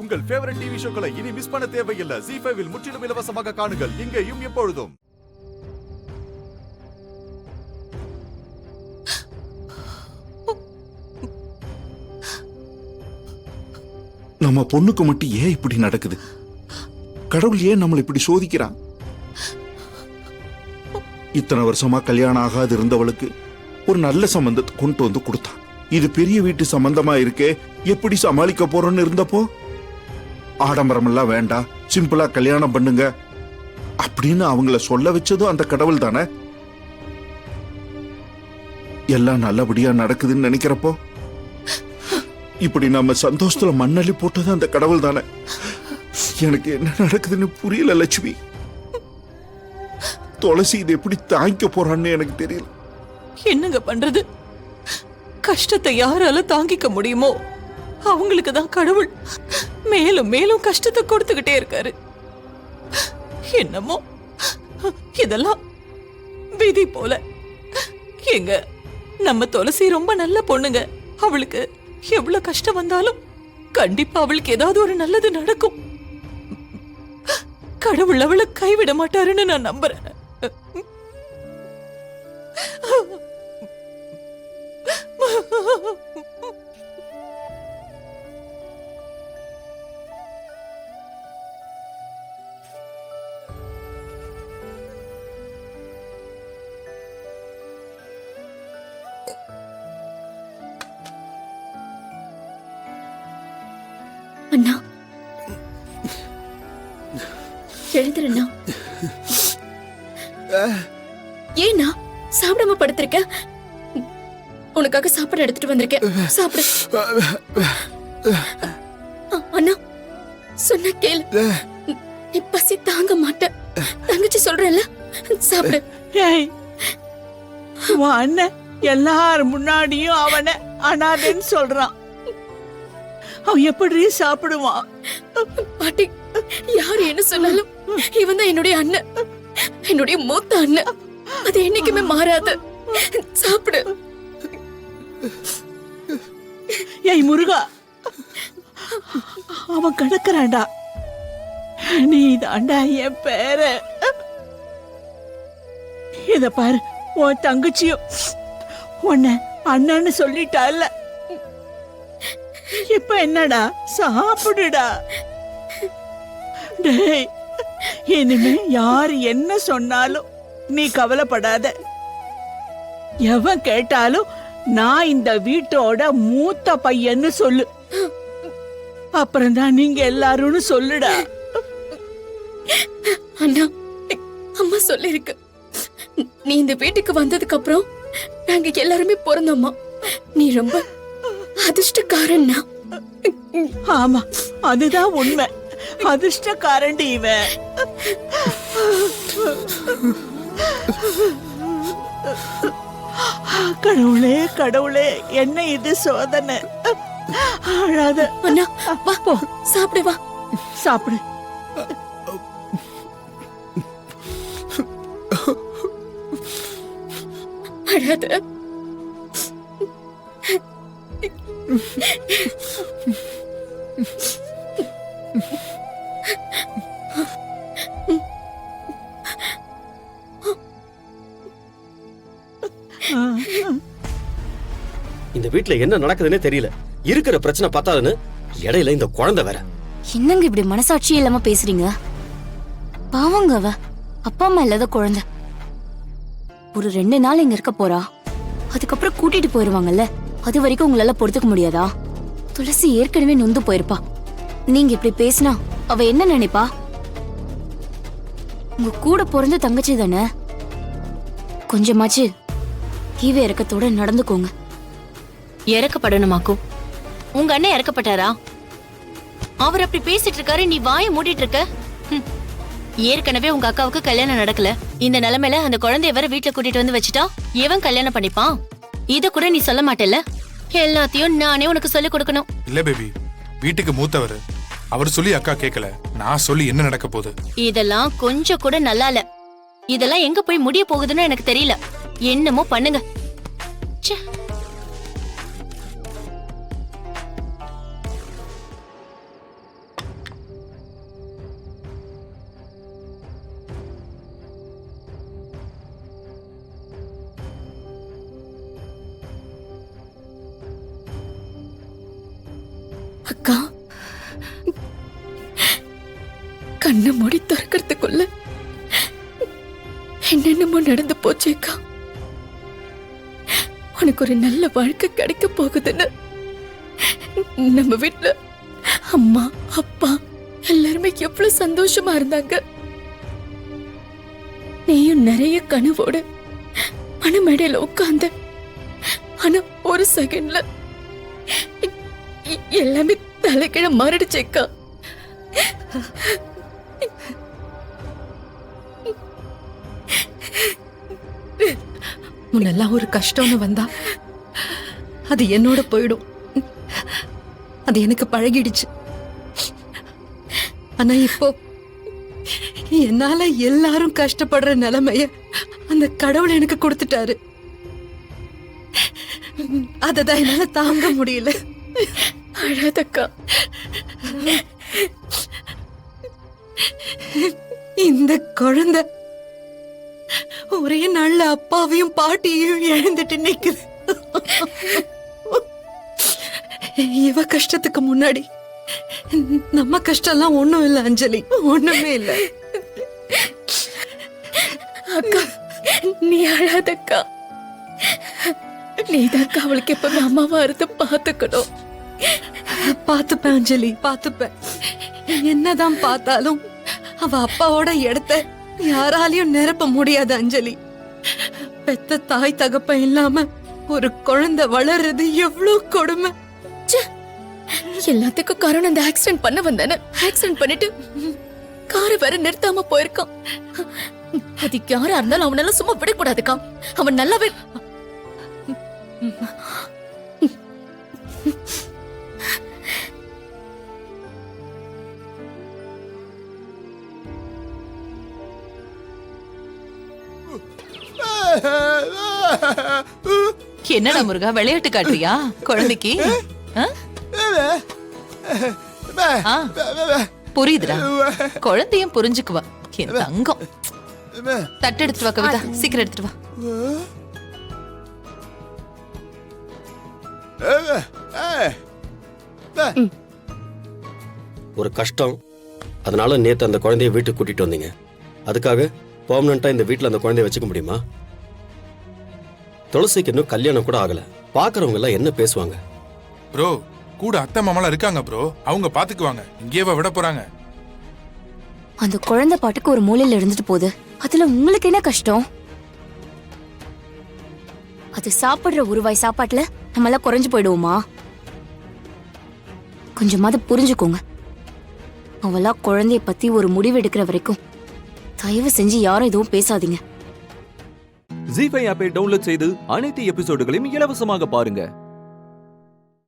உங்கள் favourite TV ஷோக்களை இனி miss பண்ண தேவையில்லை. ZEE5 இல் முற்றிலும் இலவசமாக காணுங்கள். இங்கேயும் எப்பொழுதும். நம்ம பொண்ணுக்கு மட்டும் ஏன் இப்படி நடக்குது? கடவுள் ஏன் நம்மளை இப்படி சோதிக்கிறான்? இத்தனை வருஷமா கல்யாணம் ஆகாது இருந்தவளுக்கு ஒரு நல்ல சம்பந்தத்தை கொண்டு வந்து கொடுத்தான். இது பெரிய வீட்டு சம்பந்தமா இருக்கே, எப்படி சமாளிக்க போறோம்னு இருந்தப்போ ஆடம்பரம் எல்லாம் வேண்டாம், சிம்பிளா கல்யாணம் பண்ணுங்க அப்படின்னு அவங்கள சொல்ல வச்சதும் அந்த கடவுள் தானே. எல்லாம் நல்லபடியா நடக்குதுன்னு நினைக்கிறப்போ இப்படி நம்ம சந்தோஷத்துல மண்ணள்ளி போட்டது அந்த கடவுள் தானே. எனக்கு என்ன நடக்குதுன்னு புரியல லட்சுமி. துளசி இது எப்படி தாங்கிக்க போறான்னு எனக்கு தெரியல. என்னங்க பண்றது? கஷ்டத்தை யாரால தாங்கிக்க முடியுமோ அவங்களுக்கு தான் கடவுள் மேலும் மேலும் கஷ்டத்தை கொடுத்துக்கிட்டே இருக்காரு. என்னமோ இதெல்லாம் விதி போல. எங்க நம்ம துளசி ரொம்ப நல்ல பொண்ணுங்க. அவளுக்கு எவ்வளவு கஷ்டம் வந்தாலும் கண்டிப்பா அவளுக்கு ஏதாவது ஒரு நல்லது நடக்கும். கடவுள் அவளை கைவிட மாட்டாருன்னு நான் நம்புறேன். அண்ணா எழுந்துருண்ணா. ஏண்ணா சாப்பிடாம படுத்திருக்க? உனக்காக சாப்பாடு எடுத்துட்டு வந்திருக்கேன், சாப்பிடு. அண்ணா சொன்ன கேளு, நீ பசி தாங்க மாட்ட. தங்கச்சி சொல்றேன்ல, சாப்பிடு. அண்ணன் எல்லாரும் முன்னாடியும் அவனை அனாதைன்னு சொல்றான். அவன் எப்படி சாப்பிடுவான்? பாட்டி, யாரு என்ன சொன்னாலும் இவன் தான் என்னுடைய அண்ணன், என்னுடைய மூத்த அண்ணன். அது என்னைக்குமே மாறாது. சாப்பிடு. ஏய் முருகா, அவன் கிடக்குறான்டா. நீ தாண்டா என் பேர. இத பாரு, உன் தங்கச்சியும் உன்னை அண்ணன்னு சொல்லிட்டால. இப்ப என்னடா, சாப்பிடுடா. டேய், இனிமே யாரு என்ன சொன்னாலும் நீ கவலைப்படாத. எவன் கேட்டாலும் நான் இந்த வீட்டோட மூத்த பையன்னு சொல்லு. அப்புறம்தான் நீங்க எல்லாரும் சொல்லுடா. அண்ணா, அம்மா சொல்லிருக்கு, நீ இந்த வீட்டுக்கு வந்ததுக்கு அப்புறம் நாங்க எல்லாருமே பிறந்தோம்மா. நீ ரொம்ப அதிர்ஷ்டக்காரன்னா. ஆமா, அதுதான் உண்மை. அதிர்ஷ்டக்காரண்டி இவன். கடவுளே கடவுளே, என்ன இது சோதனை. அழாத. அண்ணா வா, போ சாப்பிடு. வா சாப்பிடு. அழாத. இந்த வீட்ல என்ன நடக்குதுன்னே தெரியல. இருக்கிற பிரச்சனை பத்தாதுன்னு இடையில இந்த குழந்தை வேற. என்னங்க இப்படி மனசாட்சி இல்லாம பேசுறீங்க? பாவங்க அவ, அப்பா அம்மா இல்லாத குழந்தை. ஒரு 2 நாள் இங்க இருக்க போறா, அதுக்கப்புறம் கூட்டிட்டு போயிருவாங்கல்ல. அது வரைக்கும் உங்களால பொறுத்துக்க முடியாதா? துளசி ஏற்கனவே நொந்து போயிருப்பா. நீங்க இப்படி பேசினா அவ என்ன நினைப்பா? உங்க கூட பிறந்த தங்கச்சி தானே. கொஞ்சமாச்சு ஈவே இறக்கத்தோட நடந்துக்கோங்க. இறக்கப்படணுமாக்கும்? உங்க அண்ணன் இறக்கப்பட்டாரா? அவர் அப்படி பேசிட்டு இருக்காரு, நீ வாயை மூடிட்டு இருக்க. ஏற்கனவே உங்க அக்காவுக்கு கல்யாணம் நடக்கல. இந்த நிலைமையில அந்த குழந்தைய வர வீட்டுல கூட்டிட்டு வந்து வச்சுட்டா எவன் கல்யாணம் பண்ணிப்பான்? இத கூட நீ சொல்ல மாட்டேல்ல. எல்லாத்தையும் நானே உனக்கு சொல்லி கொடுக்கணும். இல்ல பேபி, வீட்டுக்கு மூத்தவர் அவர் சொல்லி அக்கா கேட்கல, நான் சொல்லி என்ன நடக்க போகுது? இதெல்லாம் கொஞ்சம் கூட நல்லா இல்ல. இதெல்லாம் எங்க போய் முடிய போகுதுன்னு எனக்கு தெரியல. என்னமோ பண்ணுங்க. அக்கா, கண்ணை மூடி திறக்கிறதுக்குள்ள என்னென்னமோ நடந்து போச்சு அக்கா. உனக்கு ஒரு நல்ல வாழ்க்கை கிடைக்க போகுதுன்னு நம்ம வீட்டுல அம்மா அப்பா எல்லாருமே எவ்வளவு சந்தோஷமா இருந்தாங்க. நீயும் நிறைய கனவோடு மனமேடையில உட்கார்ந்த. ஆனா ஒரு செகண்ட்ல எல்லாமே தலைகீழ மாறிடுச்சேக்கா. முன்னெல்லாம் ஒரு கஷ்டம்னு வந்தா அது என்னோட போயிடும். அது எனக்கு பழகிடுச்சு. ஆனா இப்போ என்னால எல்லாரும் கஷ்டப்படுற நிலைமைய அந்த கடவுள் எனக்கு கொடுத்துட்டாரு. அததான் என்னால தாங்க முடியல. அழாதக்கா. இந்த குழந்தை ஒரே நாள்ல அப்பாவையும் பாட்டியையும் இழந்துட்டு நிக்குது. இவ கஷ்டத்துக்கு முன்னாடி நம்ம கஷ்டம்லாம் ஒண்ணும் இல்ல அஞ்சலி, ஒண்ணுமே இல்ல. அக்கா, நீ அழாதக்கா. நீதாக்கா அவளுக்கு எப்பவுமே அம்மாவா இருந்து பாத்துக்கணும். பாத்துப்பேன் அஞ்சலி, பாத்துப்பேன். என்னதான் பார்த்தாலும் அவ அப்பாவோட இடத்த யாராலையும் நிரப்ப முடியாது அஞ்சலி. பெத்த தாய் தகப்பன் இல்லாம ஒரு குழந்தை வளர்றது எவ்வளவு கொடுமை. எல்லாத்துக்கும் காரணம் அந்த ஆக்சிடென்ட் பண்ண வந்தானே. ஆக்சிடென்ட் பண்ணிட்டு காரை வேற நிறுத்தாம போயிருக்கான். அது யாரா இருந்தாலும் அவனால சும்மா விடக்கூடாதுக்கா. அவன் நல்லாவே என்னடா முருகா, விளையாட்டு காட்டுறியா குழந்தைக்கு? புரியுதுடா, குழந்தையும் புரிஞ்சுக்குவா. என் தங்கம். தட்டு எடுத்துட்டு வா கவிதா, சீக்கிரம் எடுத்துட்டு வா. ஒரு கஷ்டம், அதனால நேத்து அந்த குழந்தைய வீட்டுக்கு கூட்டிட்டு வந்தீங்க. அதுக்காக பெர்மனண்டா இந்த வீட்டுல அந்த குழந்தைய வச்சுக்க முடியுமா? துளசிக்கு இன்னும் கல்யாணம் கூட ஆகல. பாக்குறவங்க எல்லாம் என்ன பேசுவாங்க? ப்ரோ, கூட அத்தை மாமாலாம் இருக்காங்க ப்ரோ, அவங்க பாத்துக்குவாங்க. இங்கேவா விட போறாங்க? அந்த குழந்தை பாட்டுக்கு ஒரு மூலையில இருந்துட்டு போகுது. அதுல உங்களுக்கு என்ன கஷ்டம்? அது சாப்பிடுற ஒரு வாய் சாப்பாட்டுல நம்ம எல்லாம் குறைஞ்சு போயிடுவோமா? கொஞ்சமாவது புரிஞ்சுக்கோங்க. அவளா குழந்தைய பத்தி ஒரு முடிவு எடுக்கிற வரைக்கும் தயவு செஞ்சு யாரும் எதுவும் பேசாதீங்க. ஜீ5 ஆப்பை டவுன்லோட் செய்து அனைத்து எபிசோடுகளையும் இலவசமாக பாருங்க.